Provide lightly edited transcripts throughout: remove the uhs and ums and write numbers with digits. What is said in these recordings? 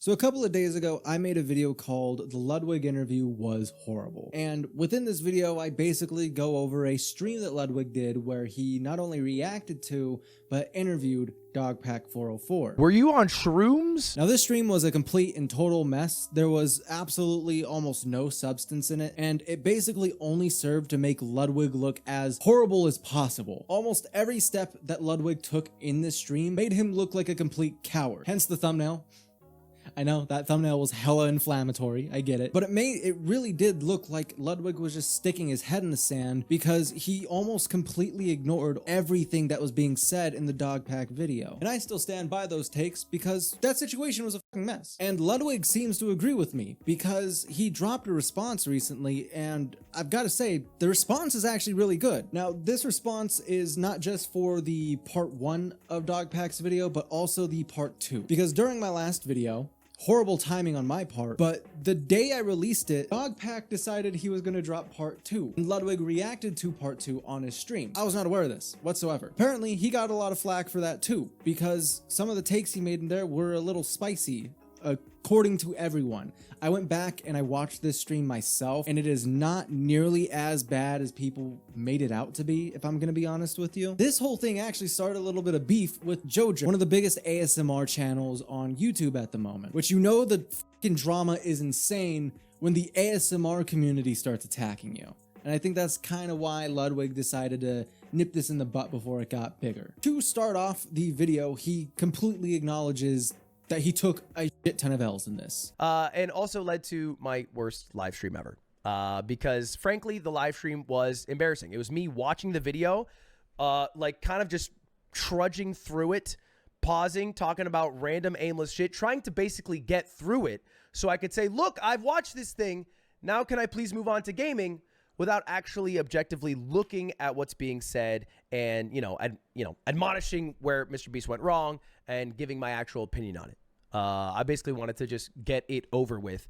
So a couple of days ago, I made a video called The Ludwig Interview Was Horrible. And within this video, I basically go over a stream that Ludwig did where he not only reacted to, but interviewed Dogpack 404. Were you on shrooms? Now this stream was a complete and total mess. There was absolutely almost no substance in it, and it basically only served to make Ludwig look as horrible as possible. Almost every step that Ludwig took in this stream made him look like a complete coward. Hence the thumbnail. I know that thumbnail was hella inflammatory, I get it, but it really did look like Ludwig was just sticking his head in the sand because he almost completely ignored everything that was being said in the Dogpack video. And I still stand by those takes because that situation was a fucking mess. And Ludwig seems to agree with me because he dropped a response recently, and I've got to say, the response is actually really good. Now, this response is not just for the part 1 of Dogpack's video, but also the part 2. Because during my last video, horrible timing on my part, but the day I released it, Dogpack decided he was going to drop part 2, and Ludwig reacted to part 2 on his stream. I was not aware of this whatsoever. Apparently, he got a lot of flack for that too, because some of the takes he made in there were a little spicy, according to everyone. I went back and I watched this stream myself, and it is not nearly as bad as people made it out to be, if I'm gonna be honest with you. This whole thing actually started a little bit of beef with Jojo, one of the biggest ASMR channels on YouTube at the moment, which, you know, the fucking drama is insane when the ASMR community starts attacking you. And I think that's kind of why Ludwig decided to nip this in the butt before it got bigger. To start off the video, he completely acknowledges that he took a shit ton of L's in this. And also led to my worst live stream ever. Because frankly, the live stream was embarrassing. It was me watching the video, like kind of just trudging through it, pausing, talking about random aimless shit, trying to basically get through it so I could say, look, I've watched this thing. Now can I please move on to gaming? Without actually objectively looking at what's being said and, admonishing where MrBeast went wrong and giving my actual opinion on it. I basically wanted to just get it over with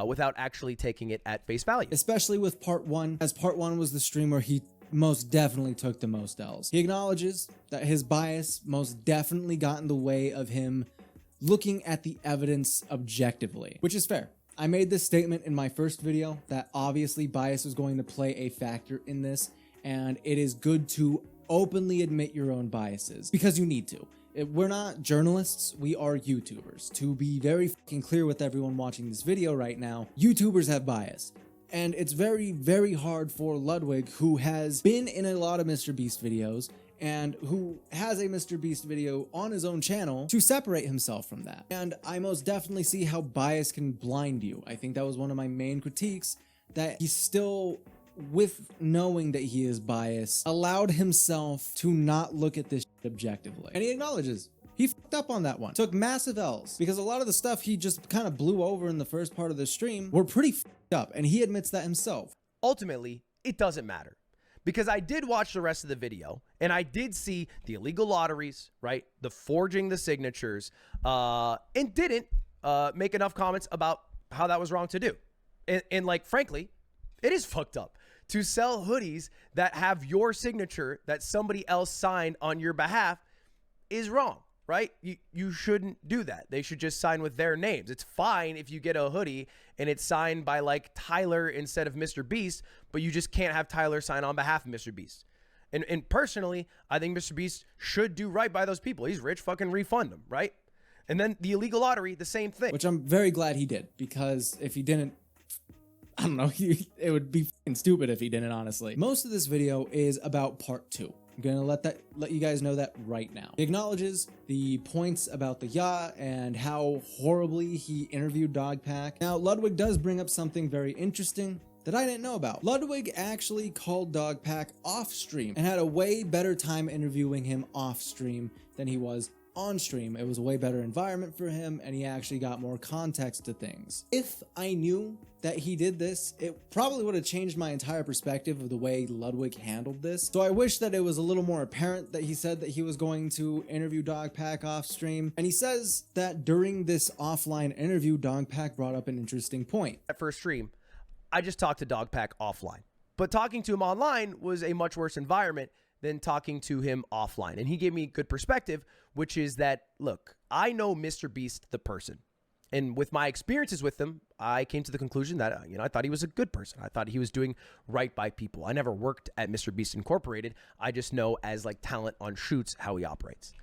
without actually taking it at face value. Especially with part 1, as part 1 was the stream where he most definitely took the most L's. He acknowledges that his bias most definitely got in the way of him looking at the evidence objectively, which is fair. I made this statement in my first video that obviously bias is going to play a factor in this, and it is good to openly admit your own biases because you need to. We're not journalists, we are YouTubers. To be very fucking clear with everyone watching this video right now, YouTubers have bias. And it's very, very hard for Ludwig, who has been in a lot of MrBeast videos and who has a MrBeast video on his own channel, to separate himself from that. And I most definitely see how bias can blind you. I think that was one of my main critiques, that he still, with knowing that he is biased, allowed himself to not look at this shit objectively. And he acknowledges he fucked up on that one. Took massive L's because a lot of the stuff he just kind of blew over in the first part of the stream were pretty fucked up, and he admits that himself. Ultimately, it doesn't matter because I did watch the rest of the video and I did see the illegal lotteries, right? The forging the signatures, and didn't make enough comments about how that was wrong to do. And like, frankly, it is fucked up to sell hoodies that have your signature that somebody else signed on your behalf is wrong, right? You shouldn't do that. They should just sign with their names. It's fine if you get a hoodie and it's signed by like Tyler instead of MrBeast, but you just can't have Tyler sign on behalf of MrBeast. And personally, I think MrBeast should do right by those people. He's rich, fucking refund them, right? And then the illegal lottery, the same thing. Which I'm very glad he did, because if he didn't, I don't know, it would be fucking stupid if he didn't, honestly. Most of this video is about part 2. I'm gonna let you guys know that right now. He acknowledges the points about the yacht and how horribly he interviewed Dogpack. Now, Ludwig does bring up something very interesting that I didn't know about. Ludwig actually called Dogpack off stream and had a way better time interviewing him off stream than he was on stream. It was a way better environment for him, and he actually got more context to things. If I knew that he did this, it probably would have changed my entire perspective of the way Ludwig handled this. So I wish that it was a little more apparent that he said that he was going to interview Dogpack off stream. And he says that during this offline interview, Dogpack brought up an interesting point. At first stream, I just talked to Dogpack offline, but talking to him online was a much worse environment than talking to him offline. And he gave me good perspective, which is that, look, I know MrBeast the person. And with my experiences with him, I came to the conclusion that, I thought he was a good person. I thought he was doing right by people. I never worked at mrbeast Incorporated. I just know as like talent on shoots how he operates.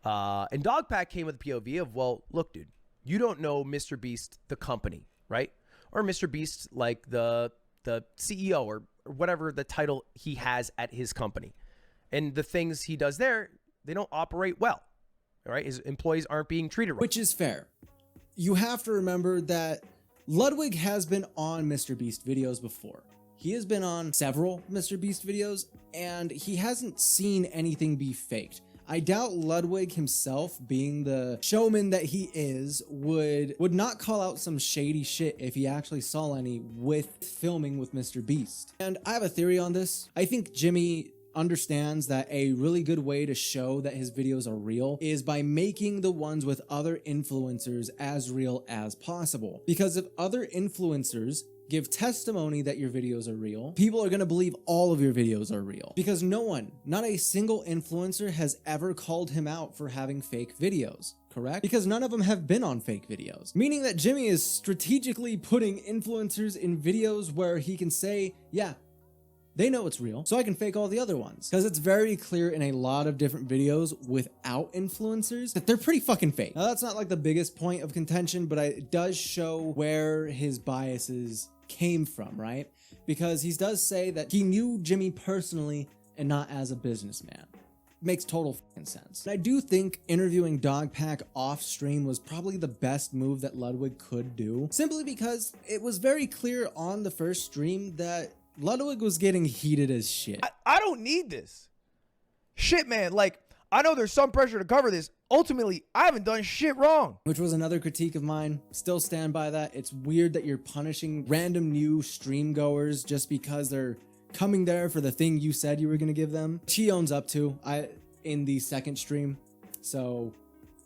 And Dogpack came with the POV of, well, look, dude, you don't know mrbeast, the company, right? Or mrbeast, like the CEO or whatever the title he has at his company. And the things he does there, they don't operate well, right? His employees aren't being treated right. Which is fair. You have to remember that Ludwig has been on mrbeast videos before. He has been on several mrbeast videos, and he hasn't seen anything be faked. I doubt Ludwig himself, being the showman that he is, would not call out some shady shit if he actually saw any with filming with mrbeast. And I have a theory on this. I think Jimmy understands that a really good way to show that his videos are real is by making the ones with other influencers as real as possible. Because if other influencers give testimony that your videos are real, people are going to believe all of your videos are real. Because not a single influencer has ever called him out for having fake videos. Correct? Because none of them have been on fake videos. Meaning that Jimmy is strategically putting influencers in videos where he can say, yeah, they know it's real, so I can fake all the other ones. Because it's very clear in a lot of different videos without influencers that they're pretty fucking fake. Now, that's not like the biggest point of contention, but it does show where his biases came from, right? Because he does say that he knew Jimmy personally and not as a businessman. Makes total fucking sense. And I do think interviewing Dogpack off stream was probably the best move that Ludwig could do, simply because it was very clear on the first stream that Ludwig was getting heated as shit. I don't need this. Shit, man. Like, I know there's some pressure to cover this. Ultimately, I haven't done shit wrong. Which was another critique of mine. Still stand by that. It's weird that you're punishing random new stream goers just because they're coming there for the thing you said you were going to give them. She owns up to in the second stream. So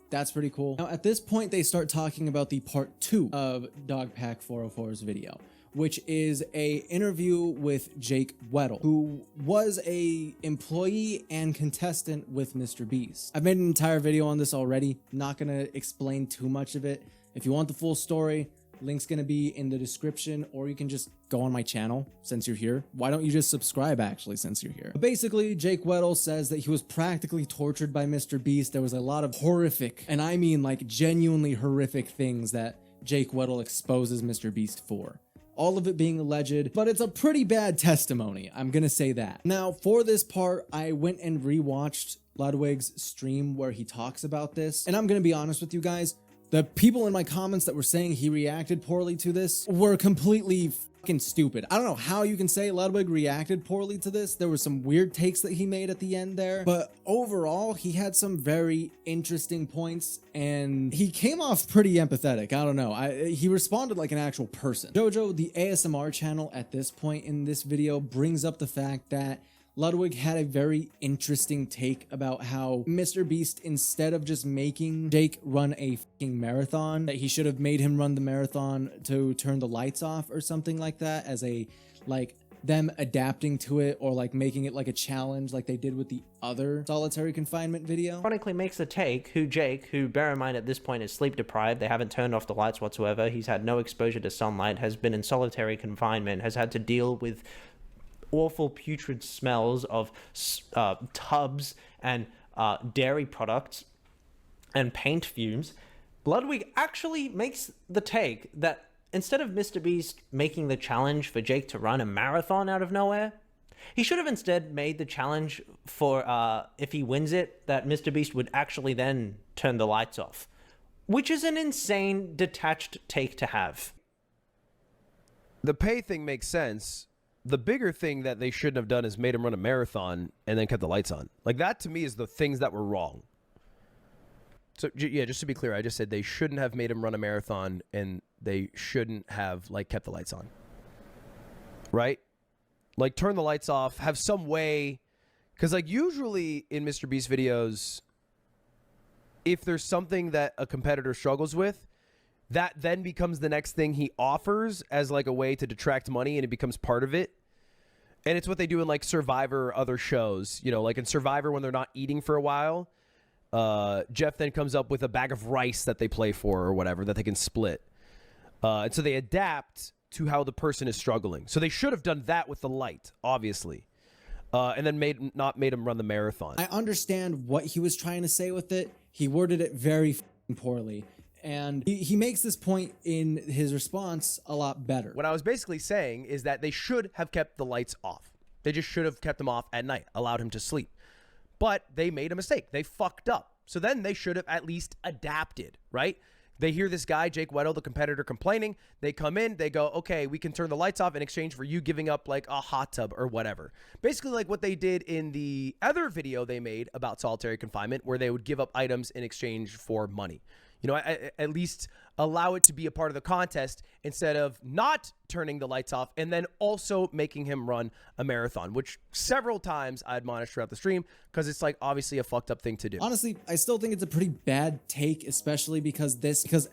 that's pretty cool. Now, at this point, they start talking about the part 2 of Dogpack 404's video, which is a interview with Jake Weddle, who was a employee and contestant with mrbeast. I've made an entire video on this already. Not gonna explain too much of it. If you want the full story, link's gonna be in the description, or you can just go on my channel since you're here. Why don't you just subscribe actually since you're here? But basically, Jake Weddle says that he was practically tortured by mrbeast. There was a lot of horrific, and I mean like genuinely horrific things that Jake Weddle exposes mrbeast for. All of it being alleged, but it's a pretty bad testimony. I'm gonna say that. Now, for this part, I went and rewatched Ludwig's stream where he talks about this, and I'm gonna be honest with you guys, the people in my comments that were saying he reacted poorly to this were completely fucking stupid. I don't know how you can say Ludwig reacted poorly to this. There were some weird takes that he made at the end there, but overall, he had some very interesting points, and he came off pretty empathetic. I don't know. He responded like an actual person. Jojo, the ASMR channel at this point in this video, brings up the fact that Ludwig had a very interesting take about how mrbeast, instead of just making Jake run a fucking marathon, that he should have made him run the marathon to turn the lights off or something like that, as a, like, them adapting to it, or like making it like a challenge like they did with the other solitary confinement video. Ironically makes the take, Jake, who bear in mind at this point is sleep deprived, they haven't turned off the lights whatsoever, he's had no exposure to sunlight, has been in solitary confinement, has had to deal with awful putrid smells of tubs and dairy products and paint fumes. Ludwig actually makes the take that instead of mrbeast making the challenge for Jake to run a marathon out of nowhere, he should have instead made the challenge for, if he wins it, that mrbeast would actually then turn the lights off. Which is an insane, detached take to have. The pay thing makes sense. The bigger thing that they shouldn't have done is made him run a marathon and then kept the lights on. Like, that to me is the things that were wrong. So, yeah, just to be clear, I just said they shouldn't have made him run a marathon and they shouldn't have, like, kept the lights on. Right? Like, turn the lights off, have some way. Because, like, usually in mrbeast videos, if there's something that a competitor struggles with, that then becomes the next thing he offers as like a way to detract money, and it becomes part of it. And it's what they do in like Survivor or other shows, you know, like in Survivor when they're not eating for a while, Jeff then comes up with a bag of rice that they play for or whatever that they can split. And so they adapt to how the person is struggling. So they should have done that with the light, obviously. And then not made him run the marathon. I understand what he was trying to say with it. He worded it very poorly. And he makes this point in his response a lot better. What I was basically saying is that they should have kept the lights off. They just should have kept them off at night, allowed him to sleep. But they made a mistake. They fucked up. So then they should have at least adapted, right? They hear this guy, Jake Weddle, the competitor, complaining. They come in, they go, okay, we can turn the lights off in exchange for you giving up like a hot tub or whatever. Basically like what they did in the other video they made about solitary confinement, where they would give up items in exchange for money. You know, at least allow it to be a part of the contest instead of not turning the lights off and then also making him run a marathon, which several times I admonished throughout the stream because it's like obviously a fucked up thing to do. Honestly, I still think it's a pretty bad take, especially because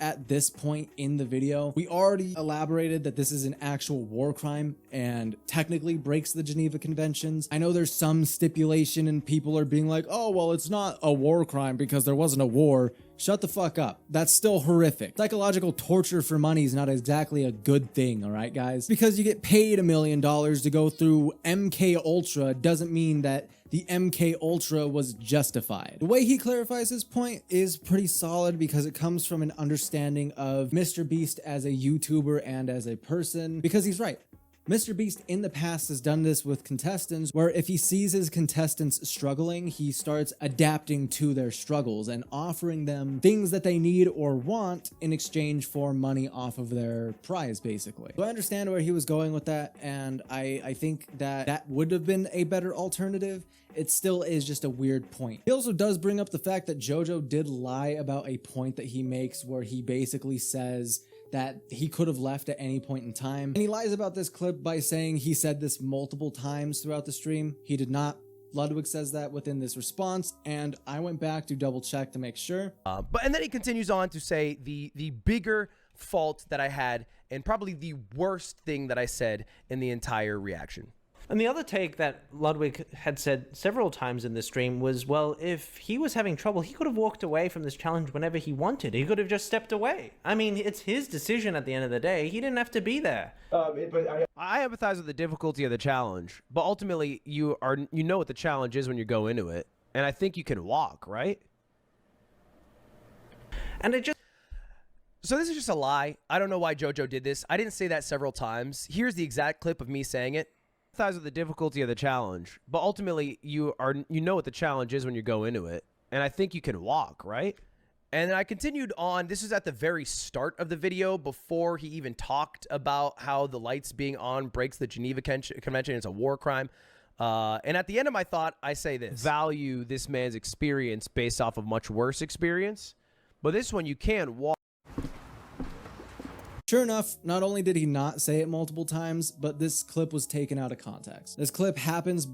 at this point in the video, we already elaborated that this is an actual war crime and technically breaks the Geneva Conventions. I know there's some stipulation and people are being like, oh, well, it's not a war crime because there wasn't a war. Shut the fuck up. That's still horrific. Psychological torture for money is not exactly a good thing, all right, guys? Because you get paid $1 million to go through MK Ultra doesn't mean that the MK Ultra was justified. The way he clarifies his point is pretty solid because it comes from an understanding of Mr. Beast as a YouTuber and as a person, because he's right. Mr. Beast in the past has done this with contestants where if he sees his contestants struggling, he starts adapting to their struggles and offering them things that they need or want in exchange for money off of their prize, basically. So I understand where he was going with that, and I think that would have been a better alternative. It still is just a weird point. He also does bring up the fact that JoJo did lie about a point that he makes where he basically says that he could have left at any point in time. And he lies about this clip by saying he said this multiple times throughout the stream. He did not. Ludwig says that within this response, and I went back to double check to make sure. And then he continues on to say the bigger fault that I had and probably the worst thing that I said in the entire reaction. And the other take that Ludwig had said several times in the stream was, well, if he was having trouble, he could have walked away from this challenge whenever he wanted. He could have just stepped away. I mean, it's his decision at the end of the day. He didn't have to be there. I empathize with the difficulty of the challenge, but ultimately you know what the challenge is when you go into it, and I think you can walk, right? And it just... So this is just a lie. I don't know why JoJo did this. I didn't say that several times. Here's the exact clip of me saying it. With the difficulty of the challenge, but ultimately you know what the challenge is when you go into it, and I think you can walk, right? And then I continued on. This was at the very start of the video before he even talked about how the lights being on breaks the Geneva Convention. It's a war crime. And at the end of my thought, I say this: value this man's experience based off of much worse experience, but this one you can walk. Sure enough, not only did he not say it multiple times, but this clip was taken out of context. This clip happens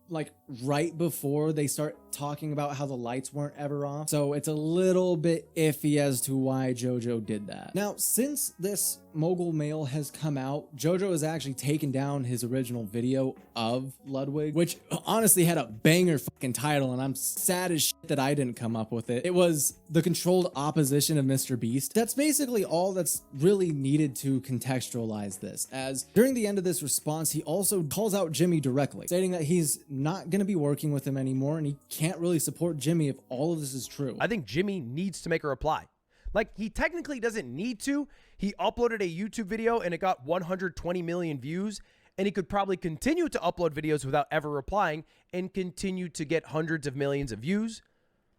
like right before they start talking about how the lights weren't ever off. So it's a little bit iffy as to why JoJo did that. Now, since this mogul mail has come out, JoJo has actually taken down his original video of Ludwig, which honestly had a banger fucking title, and I'm sad as shit that I didn't come up with it. It was The Controlled Opposition of Mr. Beast. That's basically all that's really needed to contextualize this, as during the end of this response, he also calls out Jimmy directly, stating that he's not going to be working with him anymore and he can't really support Jimmy if all of this is true. I think Jimmy needs to make a reply. Like, he technically doesn't need to. He uploaded a YouTube video and it got 120 million views, and he could probably continue to upload videos without ever replying and continue to get hundreds of millions of views.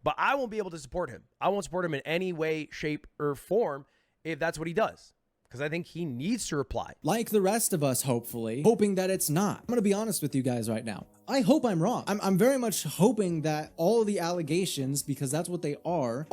But I won't be able to support him. I won't support him in any way, shape, or form if that's what he does, because I think he needs to reply. Like the rest of us, hopefully, hoping that it's not. I'm going to be honest with you guys right now. I hope I'm wrong. I'm very much hoping that all of the allegations, because that's what they are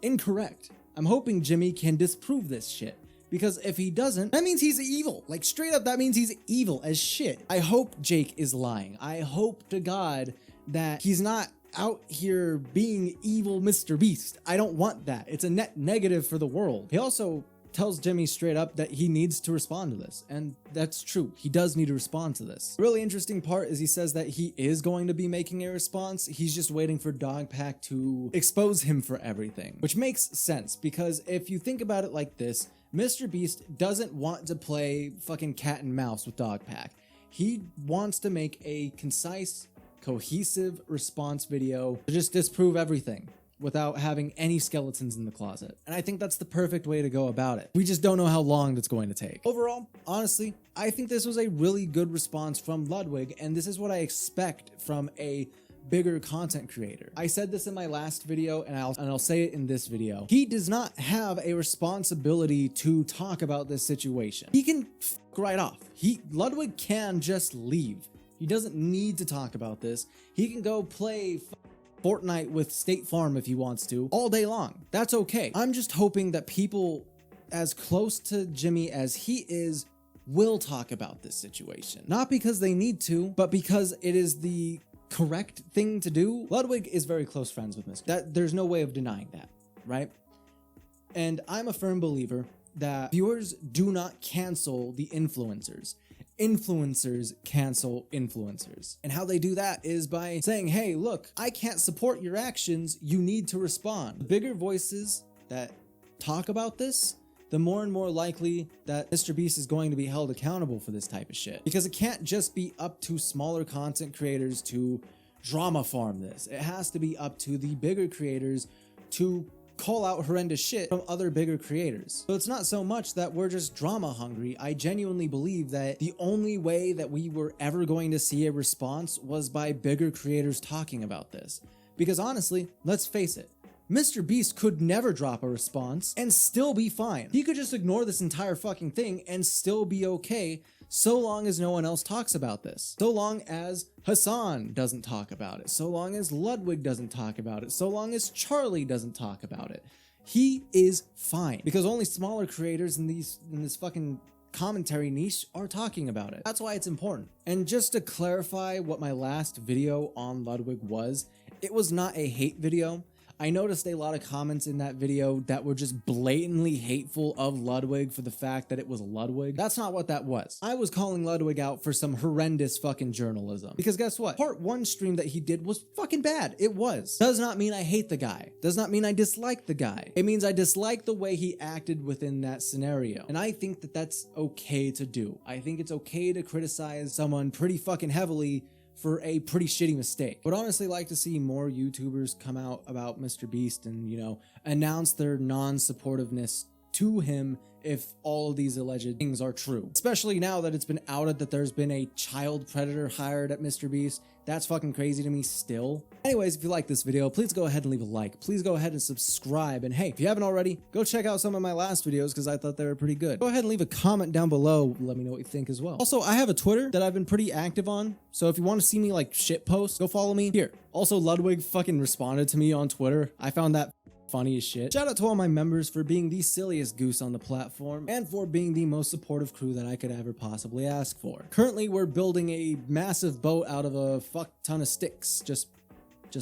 incorrect. I'm hoping Jimmy can disprove this shit, because if he doesn't, that means he's evil. Like, straight up, that means he's evil as shit. I hope Jake is lying. I hope to God that he's not out here being evil Mr. Beast. I don't want that. It's a net negative for the world. He also tells Jimmy straight up that he needs to respond to this. And that's true. He does need to respond to this. The really interesting part is he says that he is going to be making a response. He's just waiting for Dogpack to expose him for everything, which makes sense because if you think about it like this, Mr. Beast doesn't want to play fucking cat and mouse with Dogpack. He wants to make a concise, cohesive response video to just disprove everything without having any skeletons in the closet. And I think that's the perfect way to go about it. We just don't know how long that's going to take. Overall, honestly, I think this was a really good response from Ludwig, and this is what I expect from a bigger content creator. I said this in my last video, and I'll say it in this video. He does not have a responsibility to talk about this situation. He can right off. Ludwig can just leave. He doesn't need to talk about this. He can go play Fortnite with State Farm if he wants to all day long. That's okay. I'm just hoping that people as close to Jimmy as he is will talk about this situation. Not because they need to, but because it is the correct thing to do. Ludwig is very close friends with Mr. There's no way of denying that, right? And I'm a firm believer that viewers do not cancel the influencers. Influencers cancel influencers. And how they do that is by saying, hey, look, I can't support your actions. You need to respond. The bigger voices that talk about this, the more and more likely that Mr. Beast is going to be held accountable for this type of shit. Because it can't just be up to smaller content creators to drama farm this. It has to be up to the bigger creators to call out horrendous shit from other bigger creators. So it's not so much that we're just drama hungry. I genuinely believe that the only way that we were ever going to see a response was by bigger creators talking about this. Because honestly, let's face it, Mr. Beast could never drop a response and still be fine. He could just ignore this entire fucking thing and still be okay, so long as no one else talks about this. So long as Hassan doesn't talk about it. So long as Ludwig doesn't talk about it. So long as Charlie doesn't talk about it. He is fine. Because only smaller creators in this fucking commentary niche are talking about it. That's why it's important. And just to clarify what my last video on Ludwig was, it was not a hate video. I noticed a lot of comments in that video that were just blatantly hateful of Ludwig for the fact that it was Ludwig. That's not what that was. I was calling Ludwig out for some horrendous fucking journalism. Because guess what? Part 1 stream that he did was fucking bad. It was. Does not mean I hate the guy. Does not mean I dislike the guy. It means I dislike the way he acted within that scenario. And I think that that's okay to do. I think it's okay to criticize someone pretty fucking heavily for a pretty shitty mistake. Would honestly like to see more YouTubers come out about Mr. Beast and, you know, announce their non-supportiveness to him if all of these alleged things are true. Especially now that it's been outed that there's been a child predator hired at Mr. Beast. That's fucking crazy to me still. Anyways, if you like this video, please go ahead and leave a like. Please go ahead and subscribe. And hey, if you haven't already, go check out some of my last videos because I thought they were pretty good. Go ahead and leave a comment down below. Let me know what you think as well. Also, I have a Twitter that I've been pretty active on. So if you want to see me like shit post, go follow me here. Also, Ludwig fucking responded to me on Twitter. I found that funny as shit. Shout out to all my members for being the silliest goose on the platform and for being the most supportive crew that I could ever possibly ask for. Currently, we're building a massive boat out of a fuck ton of sticks just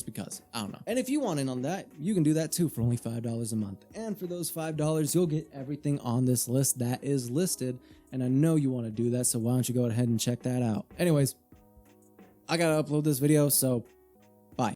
because. I don't know. And if you want in on that, you can do that too for only $5 a month. And for those $5, you'll get everything on this list that is listed. And I know you want to do that, so why don't you go ahead and check that out. Anyways, I gotta upload this video, so